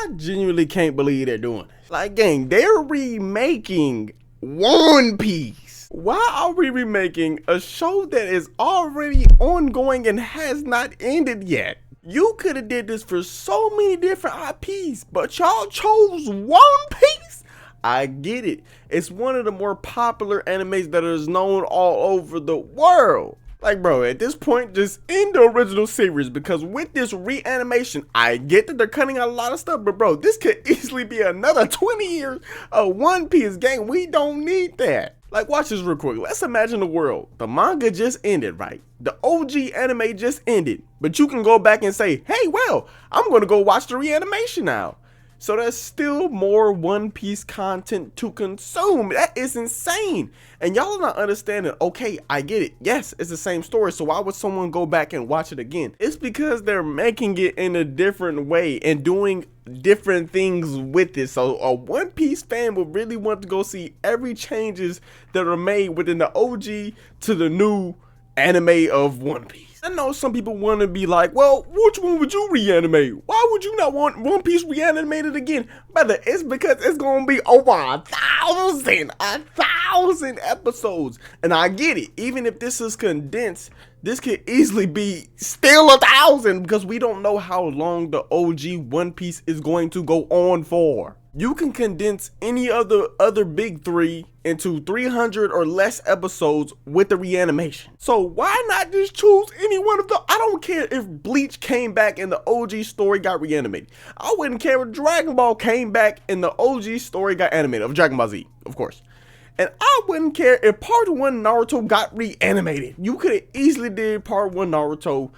I genuinely can't believe they're doing this. Like, gang, they're remaking One Piece. Why are we remaking a show that is already ongoing and has not ended yet? You could have did this for so many different IPs, but y'all chose One Piece? I get it. It's one of the more popular animes that is known all over the world. Like, bro, at this point, just end the original series, because with this reanimation, I get that they're cutting out a lot of stuff, but bro, this could easily be another 20 years of One Piece, gang. We don't need that. Like, watch this real quick. Let's imagine the world. The manga just ended, right? The OG anime just ended, but you can go back and say, hey, well, I'm gonna go watch the reanimation now. So there's still more One Piece content to consume. That is insane. And y'all are not understanding. Okay, I get it. Yes, it's the same story. So why would someone go back and watch it again? It's because they're making it in a different way and doing different things with it. So a One Piece fan will really want to go see every changes that are made within the OG to the new anime of One Piece. I know some people want to be like, well, which one would you reanimate? Why would you not want One Piece reanimated again? Brother, it's because it's going to be over 1,000 episodes. And I get it. Even if this is condensed, this could easily be still 1,000, because we don't know how long the OG One Piece is going to go on for. You can condense any other big three into 300 or less episodes with the reanimation. So why not just choose any one of the, I don't care if Bleach came back and the OG story got reanimated. I wouldn't care if Dragon Ball came back and the OG story got animated, of Dragon Ball Z, of course. And I wouldn't care if part 1 Naruto got reanimated. You could have easily did part 1 Naruto.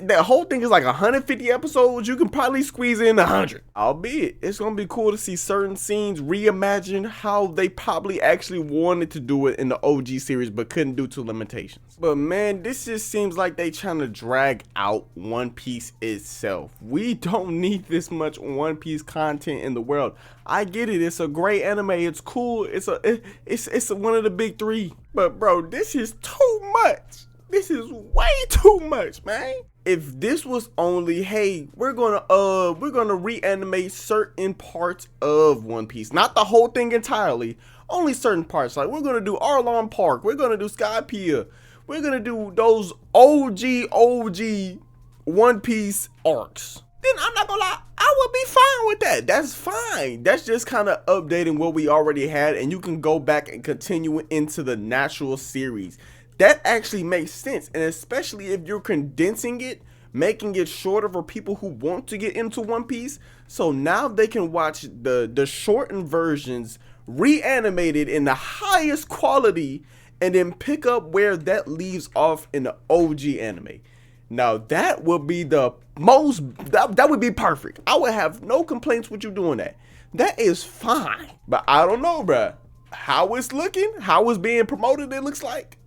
That whole thing is like 150 episodes. You can probably squeeze in 100. Albeit, it's going to be cool to see certain scenes reimagined how they probably actually wanted to do it in the OG series, but couldn't due to limitations. But man, this just seems like they trying to drag out One Piece itself. We don't need this much One Piece content in the world. I get it. It's a great anime. It's cool. It's one of the big three. But bro, this is too much. This is way too much, man. If this was only, hey, we're gonna reanimate certain parts of One Piece, not the whole thing entirely, only certain parts. Like, we're gonna do Arlong Park, we're gonna do Skypiea, we're gonna do those OG One Piece arcs, then I'm not gonna lie, I would be fine with that. That's fine. That's just kind of updating what we already had, and you can go back and continue into the natural series. That actually makes sense, and especially if you're condensing it, making it shorter for people who want to get into One Piece. So now they can watch the shortened versions reanimated in the highest quality, and then pick up where that leaves off in the OG anime. Now that would be the most, that would be perfect. I would have no complaints with you doing that. That is fine. But I don't know, bruh. How it's looking, how it's being promoted, it looks like,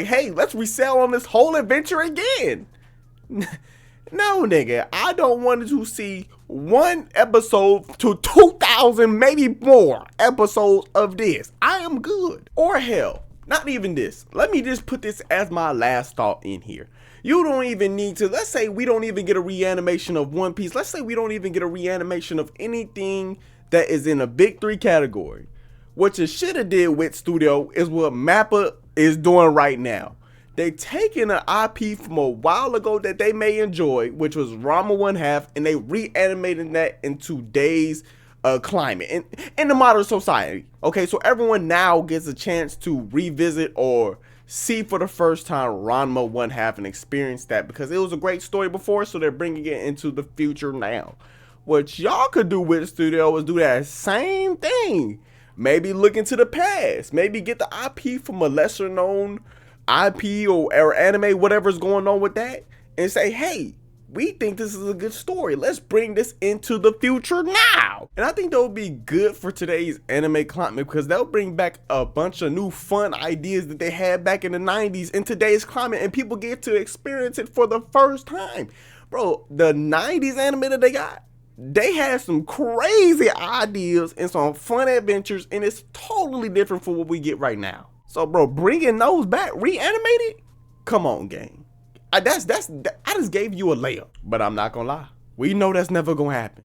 hey, let's resell on this whole adventure again. No, nigga, I don't want to see one episode to 2,000, maybe more episodes of this. I am good. Or hell, not even this. Let me just put this as my last thought in here. You don't even need to, let's say we don't even get a reanimation of One Piece. Let's say we don't even get a reanimation of anything that is in a big three category. What you should have did with Studio is what Mappa is doing right now. They taking an IP from a while ago that they may enjoy, which was Ranma 1/2, and they reanimating that in today's climate in the modern society. Okay, so everyone now gets a chance to revisit or see for the first time Ranma 1/2 and experience that, because it was a great story before, so they're bringing it into the future now. What y'all could do with Studio is do that same thing. Maybe look into the past. Maybe get the IP from a lesser known IP or anime, whatever's going on with that, and say, hey, we think this is a good story. Let's bring this into the future now. And I think that would be good for today's anime climate, because they'll bring back a bunch of new fun ideas that they had back in the 90s in today's climate, and people get to experience it for the first time. Bro, the 90s anime that they got, they had some crazy ideas and some fun adventures, and it's totally different from what we get right now. So bro, bringing those back, reanimated? Come on, gang. I just gave you a layup, but I'm not gonna lie. We know that's never gonna happen.